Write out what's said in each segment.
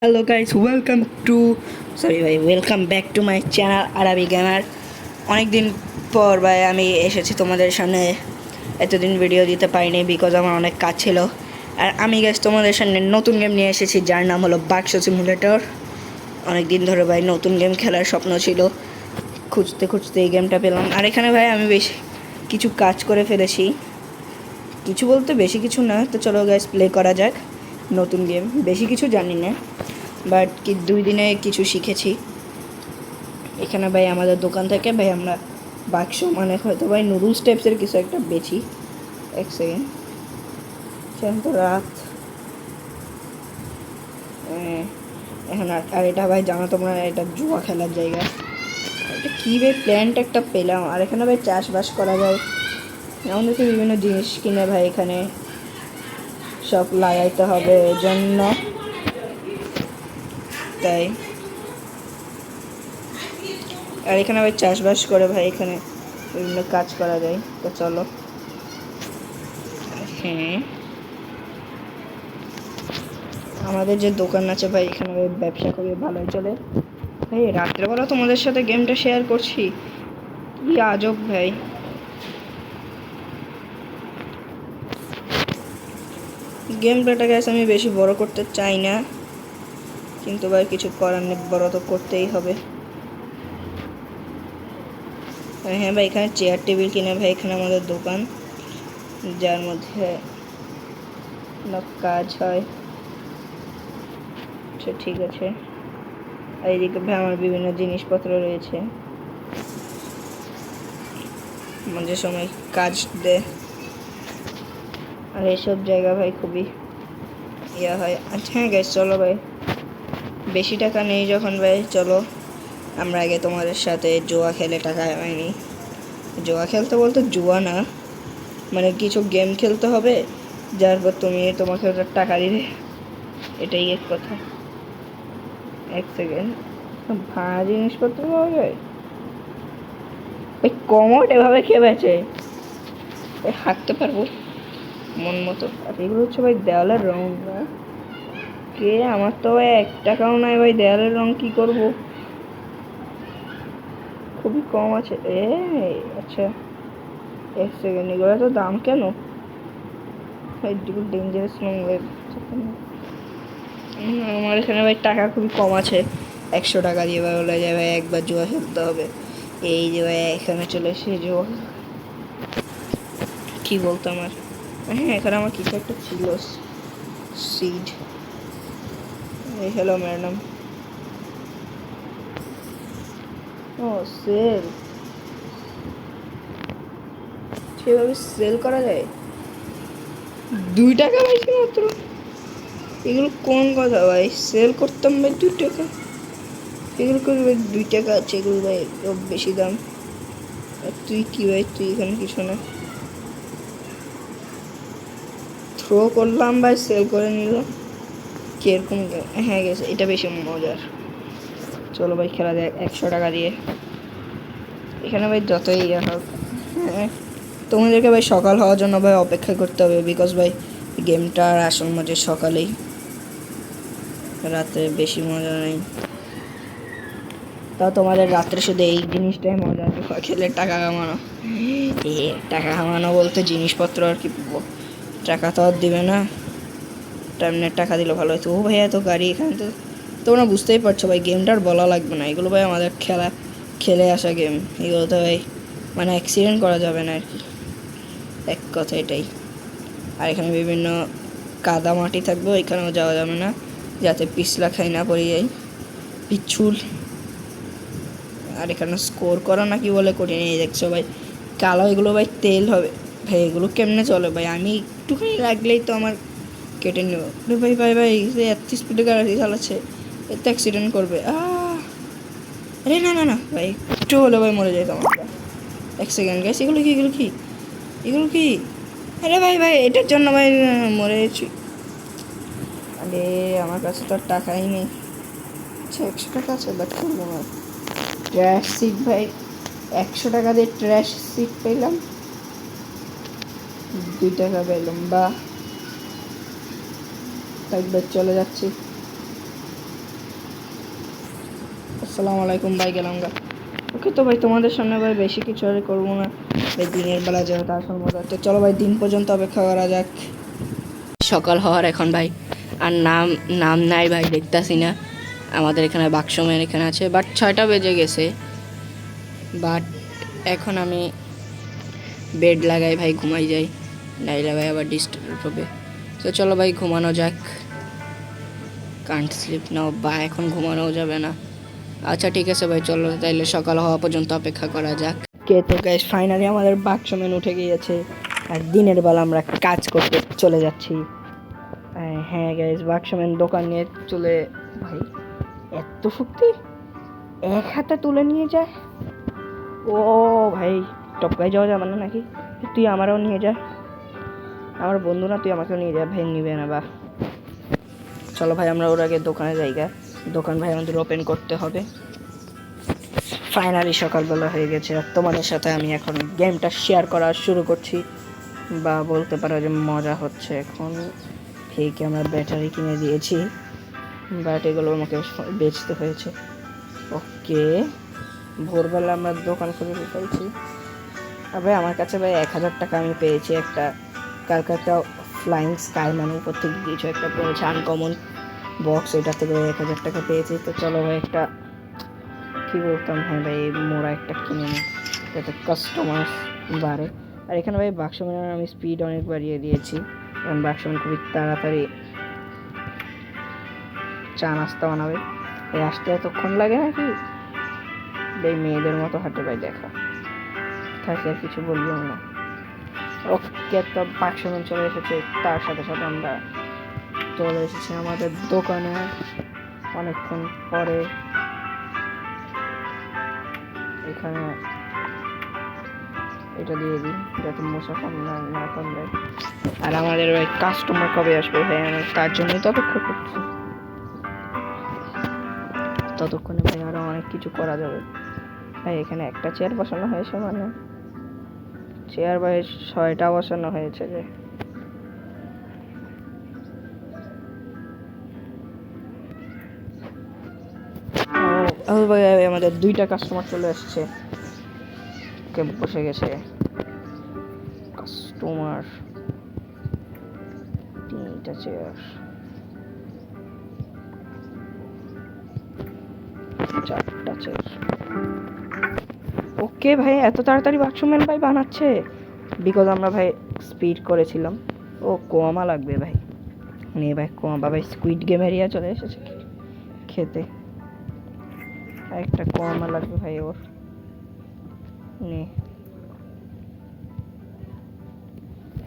Hello guys, welcome back to my channel আরবি gamer. অনেক দিন পর ভাই আমি এসেছি তোমাদের সামনে। এতদিন ভিডিও দিতে পারিনি বিকজ আমার অনেক কাজ ছিল। আর আমি গাইস তোমাদের সামনে নতুন গেম নিয়ে এসেছি, যার নাম হলো বাক্স সিমুলেটর। অনেক দিন ধরে ভাই নতুন গেম খেলার স্বপ্ন ছিল, খুঁজতে খুঁজতে এই গেমটা পেলাম। আর এখানে ভাই আমি বেশ কিছু কাজ করে ফেলেছি, কিছু বলতে বেশি কিছু না। তো চলো গাইস, প্লে করা যাক। নতুন গেম, বেশি কিছু জানি না, বাট কি 2 দিনে কিছু শিখেছি। এখানে ভাই আমাদের দোকান থেকে ভাই আমরা বাক্স মানে হয়তো ভাই নুডলস টাইপসের কিছু একটা বেচি। এক সেকেন্ড, এখন তো রাত। এখন আর এটা ভাই জানো তোমরা, এটা জুয়া খেলার জায়গা। এটা কী ভাই প্ল্যান্ট একটা পেলাম। আর এখানে ভাই চাষবাস করা যায়, আমাদেরকে বিভিন্ন জিনিস কিনে ভাই এখানে সব লাগাইতে হবে এজন্য। তাই আর এখানে ভাই চাষবাস করে ভাই এখানে বিভিন্ন কাজ করা যায়। তো চলো। হ্যাঁ, আমাদের যে দোকান আছে ভাই, এখানে ভাই ব্যবসা খুবই ভালোই চলে। ভাই রাত্রেবেলা তোমাদের সাথে গেমটা শেয়ার করছি, কি আজব ভাই। গেম প্লেটা গ্যাস আমি বেশি বড় করতে চাই না, কিন্তু ভাই কিছু করার নেই, বড় তো করতেই হবে। হ্যাঁ ভাই, এখানে চেয়ার টেবিল কিনে ভাই এখানে আমাদের দোকান, যার মধ্যে কাজ হয়। আচ্ছা ঠিক আছে। আর এইদিকে ভাই আমার বিভিন্ন জিনিসপত্র রয়েছে, মাঝে সময় কাজ দেয়। আর এইসব জায়গা ভাই খুবই ইয়া হয়। আচ্ছা হ্যাঁ গ্যাস, চলো ভাই, বেশি টাকা নেই যখন ভাই, চলো আমরা আগে তোমাদের সাথে জুয়া খেলে টাকা হয়নি। জুয়া খেলতে বলতে জুয়া না, মানে কিছু গেম খেলতে হবে, যার পর তোমাকে ওটা টাকা দিবে, এটাই এক কথা। এক সেকেন্ড, ভাড়া জিনিসপত্র পাওয়া যায় ভাই, কমোড এভাবে কে বেচে? হাঁটতে পারবো মন মতো। আর এগুলো হচ্ছে ভাই দেওয়ালের রং না, কে আমার তো ভাই 1 টাকাও নাই ভাই, দেওয়ালের রং কি করব? খুবই কম আছে আচ্ছা এক সেকেন্ড, এগুলো তো দাম কেন ভাই? ডেঞ্জারাস রং ভাই। আমার এখানে ভাই টাকা খুবই কম আছে, 100 টাকা দিয়ে ভাই বলা যায় ভাই একবার জুয়া খেলতে হবে। এই যে ভাই এখানে চলে এসে জুয়া, কি বলতো আমার, হ্যাঁ এখানে আমার কিছু একটা ছিল, সিড। Hello madam. ও সেল, সেভাবে সেল করা যায়? 2 টাকা পাইছি মাত্র, এগুলো কোন কথা ভাই? সেল করতাম ভাই 2 টাকা, এগুলো করে ভাই 2 টাকা আছে, এগুলো ভাই বেশি দাম। আর তুই কি ভাই, তুই এখানে কিছু না, থ্রো করলাম ভাই, সেল করে নিল, কিরকম? হ্যাঁ গেছে, এটা বেশি মজার। চলো ভাই খেলা যায় 100 টাকা দিয়ে। এখানে ভাই যতই ইয়ে হোক, হ্যাঁ তোমাদেরকে ভাই সকাল হওয়ার জন্য ভাই অপেক্ষা করতে হবে, বিকজ ভাই গেমটার আসল মজা সকালেই, রাতে বেশি মজা নেই। তাও তোমাদের রাত্রে শুধু এই জিনিসটাই মজা, জুয়া খেলে টাকা কামানো। টাকা কামানো বলতে জিনিসপত্র আর কি, টাকা তো আর দিবে না, টাইমনের টাকা দিলে ভালো হতো। ও ভাই এত গাড়ি এখানে, তো তোমরা বুঝতেই পারছো ভাই, গেমটার বলা লাগবে না, এগুলো ভাই আমাদের খেলে আসা গেম। এগুলো তো ভাই মানে অ্যাক্সিডেন্ট করা যাবে না আর কি, এক কথা এটাই। আর এখানে বিভিন্ন কাদা মাটি থাকবে, এখানেও যাওয়া যাবে না, যাতে পিছলা খাই না পড়ে যায়, পিচ্ছুল। আর এখানে স্কোর করা না কি বলে কঠিন, এই দেখছো ভাই কালো, এগুলো ভাই তেল হবে ভাই, এগুলো কেমনে চলে ভাই? আমি একটুখানি লাগলেই তো আমার কেটে নেব। ভাই ভাই ভাই, এত স্পিডে গাড়ি চালাচ্ছে, এতে অ্যাক্সিডেন্ট করবে। আরে না না না ভাই, একটু হলে ভাই মরে যেতাম আমরা। এক সেকেন্ড গ্যাস, এগুলো কি, এগুলো কি, এগুলো কি? আরে ভাই ভাই, এটার জন্য ভাই মরে গেছি। আরে আমার কাছে তো আর টাকাই নেই। আচ্ছা 100 টাকা আছে, বাট করবো না। ট্র্যাশ সিট ভাই, 100 টাকা দিয়ে ট্র্যাশ সিট পেলাম, 2 টাকা পেলাম, বা একবার চলে যাচ্ছি। আসসালামু আলাইকুম ভাই, গেলাম গা। ওকে তো ভাই তোমাদের সামনে ভাই বেশি কিছু আর করবো না ভাই, দিনের বেলা যেহেতু আসল মজা, তো চলো ভাই দিন পর্যন্ত অপেক্ষা করা যাক। সকাল হওয়ার এখন ভাই আর নাম নাম নাই ভাই, দেখতাছি না। আমাদের এখানে বাক্সম্যান এখানে আছে, বাট 6টা বেজে গেছে। বাট এখন আমি বেড লাগাই ভাই, ঘুমাই যাই, নাইলে ভাই আবার ডিস্টার্ব হবে। তো চলো ভাই ঘুমানো যাক। কান্ট স্লিপ নাও, বা এখন ঘুমানোও যাবে না। আচ্ছা ঠিক আছে ভাই, চলো তাইলে সকাল হওয়া পর্যন্ত অপেক্ষা করা যাক। কে তো গাইস ফাইনালি আমাদের বাক্সম্যান উঠে গিয়েছে, আর দিনের বেলা আমরা কাজ করতে চলে যাচ্ছি। হ্যাঁ গাইস, বাক্সম্যান দোকান নিয়ে চলে। ভাই এত শক্তি, এক হাতে তুলে নিয়ে যায়। ও ভাই, টপকাই যাওয়া যাবে না নাকি? তুই আমারও নিয়ে যা, আমার বন্ধু না, তুই আমাকেও নিয়ে যা ভাই। নিবে না বা, চলো ভাই আমরা ওর আগে দোকানে যাইগা। দোকান ভাই আমাদের ওপেন করতে হবে। ফাইনালি সকালবেলা হয়ে গেছে, আর তোমাদের সাথে আমি এখন গেমটা শেয়ার করা শুরু করছি, বা বলতে পারো যে মজা হচ্ছে। এখন ঠিক আমরা ব্যাটারি কিনে দিয়েছি, বাট এগুলো আমাকে বেচতে হয়েছে। ওকে, ভোরবেলা আমরা দোকান খুলে ফেলছি। আর ভাই আমার কাছে ভাই 1000 টাকা আমি পেয়েছি একটা, কালকে একটা ফ্লাইং স্কাই মানে উপর থেকে কিছু একটা পড়েছে আনকমন বক্স, এটা থেকে 1000 টাকা পেয়েছি। তো চলো ভাই একটা কী বলতাম, হ্যাঁ ভাই মোড়া একটা কিনে নিই যাতে কাস্টমার বাড়ে। আর এখানে ভাই বাক্সম্যানের আমি স্পিড অনেক বাড়িয়ে দিয়েছি, কারণ বাক্সম্যান খুবই তাড়াতাড়ি চা নাস্তা বানাবে। এই আসতে এতক্ষণ লাগে নাকি? এই মেয়েদের মতো হাঁটে ভাই, দেখা থাকলে আর কিছু বলবেও না। ওকে, তো বাক্সম্যান চলে এসেছে, তার সাথে সাথে আমরা চলে এসেছি আমাদের দোকানে অনেকক্ষণ পরে। এখানে এটা দিয়ে দিই যাতে মশা না কামড়ায়। আর আমাদের ওই কাস্টমার কবে আসবে ভাই, আমি তার জন্যই তো অপেক্ষা করছি। ততক্ষণে ভাই আরো অনেক কিছু করা যাবে। ভাই এখানে একটা চেয়ার বসানো হয়েছে, মানে চেয়ার ভাই 6টা বসানো হয়েছে যে। ও ভাই আমাদের 2টা কাস্টমার চলে আসছে, কে বসে গেছে কাস্টমার। 3টা চেয়ার, 4টা চেয়ার। ওকে ভাই, এত তাড়াতাড়ি বাক্সম্যান ভাই বানাচ্ছে, বিকজ আমরা ভাই স্পিড করেছিলাম। ও কোয়ামা লাগবে ভাই, নে ভাই কোয়ামা ভাই, স্কুইড গেম এরিয়া চলে এসেছে খেতে। একটা কোয়ামা লাগবে ভাই ওর, নে।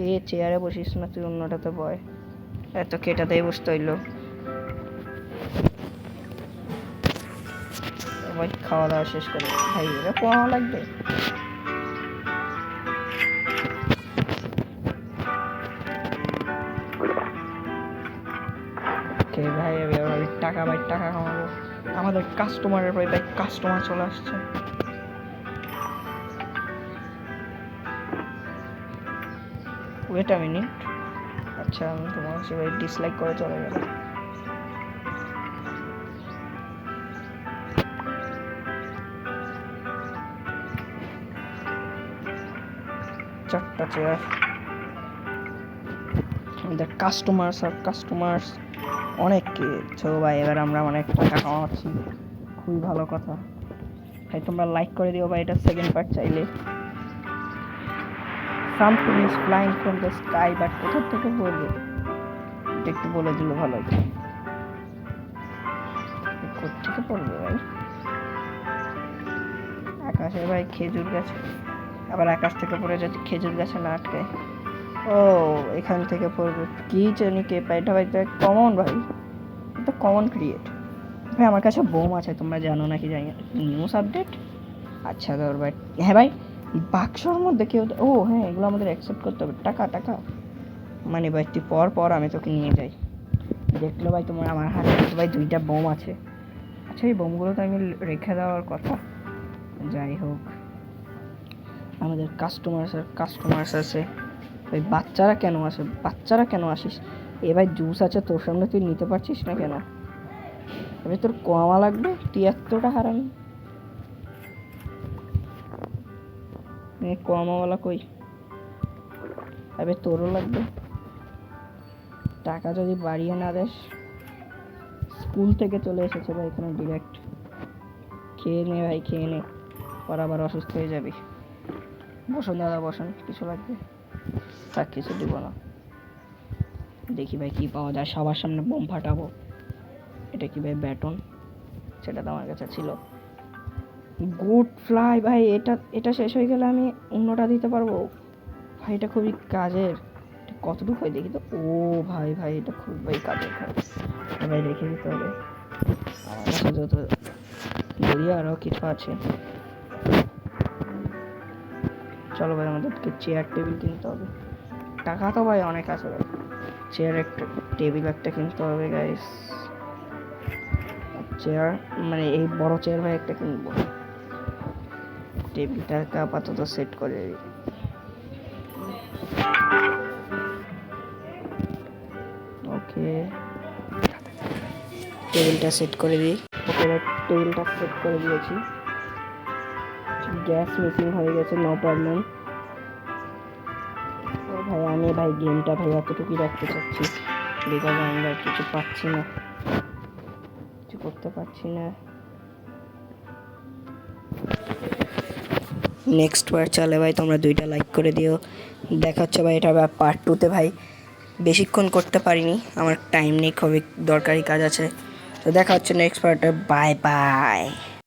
এ চেয়ারে বসিস না তুই, অন্যটাতে বয়, এত কেটাতেই বসতে হইলো ভাই। খাওয়া দাওয়া শেষ করে ভাই এরা কোয়ামা লাগবে। ওকে ভাই, এবার টাকা ভাই টাকা কামাবো। আমাদের কাস্টমারের ভাই কাস্টমার চলে আসছে। ওয়েট আ মিনিট, আচ্ছা আমি তোমার কাছে ভাই ডিসলাইক করে চলে গেল। চারটা চেয়ার, আমাদের কাস্টমার্স আর কাস্টমার্স অনেক কে। তো ভাই এবার আমরা অনেক টাকা কামাচ্ছি, খুবই ভালো কথা ভাই। তোমরা লাইক করে দিও ভাই, এটা সেকেন্ড পার্ট চাইলে। Something is flying from the sky, but কোথা থেকে পড়বে এটা একটু বলে দিলে ভালো হতো। কোথা থেকে পড়বে ভাই? আকাশে ভাই খেজুর গাছ, আবার আকাশ থেকে পড়ে যদি খেজুর গাছে না আটকায়। ও এখান থেকে পড়বে, কি জানি কে পায় এটা ভাই, তো কমন ভাই, এটা কমন ক্রিয়েট ভাই। আমার কাছে বোম আছে, তোমরা জানো নাকি জানি না, নিউজ আপডেট। আচ্ছা ধর ভাই, হ্যাঁ ভাই বাক্সর মধ্যে কেউ, ও হ্যাঁ এগুলো আমাদের অ্যাকসেপ্ট করতে হবে। টাকা টাকা মানে ভাই তুই পর আমি তোকে নিয়ে যাই। দেখলো ভাই তোমার আমার হাতে ভাই 2টা বোম আছে। আচ্ছা এই বোমগুলো তো আমি রেখে দেওয়ার কথা। যাই হোক, আমাদের কাস্টমার্স আছে ভাই। বাচ্চারা কেন আসিস? এ ভাই জুস আছে তোর সামনে, তুই নিতে পারছিস না কেন? তবে তোর কমা লাগবে, তুই এতটা হারামি কমাওয়ালা কই? তবে তোরও লাগবে টাকা যদি বাড়িয়ে না দেস। স্কুল থেকে চলে এসেছে ভাই এখানে ডিরেক্ট। খেয়ে নে ভাই, খেয়ে নে, পর আবার অসুস্থ হয়ে যাবি। বসুন দাদা বসুন, কিছু লাগবে? থাক, কিছু দিব না। দেখি ভাই কি পাওয়া যায়, সবার সামনে বোম ফাটাবো। এটা কি ভাই? ব্যাটন, সেটা তো আমার কাছে ছিল। গুড ফ্লাই ভাই, এটা এটা শেষ হয়ে গেলে আমি অন্যটা দিতে পারবো ভাই। এটা খুবই কাজের। কতটুকু হয় দেখি তো। ও ভাই ভাই, এটা খুব ভাই কাজের কাজ ভাই, রেখে দিতে হবে। আমার কাছে যত বেরিয়ে আরও কিছু আছে। চলো ভাই, আমাদেরকে চেয়ার টেবিল কিনতে হবে। টাকা তো ভাই অনেক আছে ভাই। চেয়ার একটা, টেবিল একটা কিনতে হবে গাইস। চেয়ার মানে এই বড় চেয়ার ভাই একটা কিনবো। টেবিলটাকে আপাতত সেট করে দিই। ওকে, টেবিলটা সেট করে দিই। ওকে, টেবিলটা সেট করে দিয়েছি। গ্যাস মিসিং হয়ে গেছে, নো প্রবলেম। ও ভাই, আমি ভাই গেমটা ভাই এতটুকুই রাখতে চাচ্ছি, বিকজ আমরা কিছু পাচ্ছি না, কিছু করতে পারছি না। নেক্সট বার চলে ভাই, তোমরা 2টা লাইক করে দিও। দেখা হচ্ছে ভাই এটা পার্ট 2-তে ভাই। বেশিক্ষণ করতে পারিনি, আমার টাইম নেই, খুবই দরকারি কাজ আছে। তো দেখা হচ্ছে নেক্সট পার্টে। Bye bye.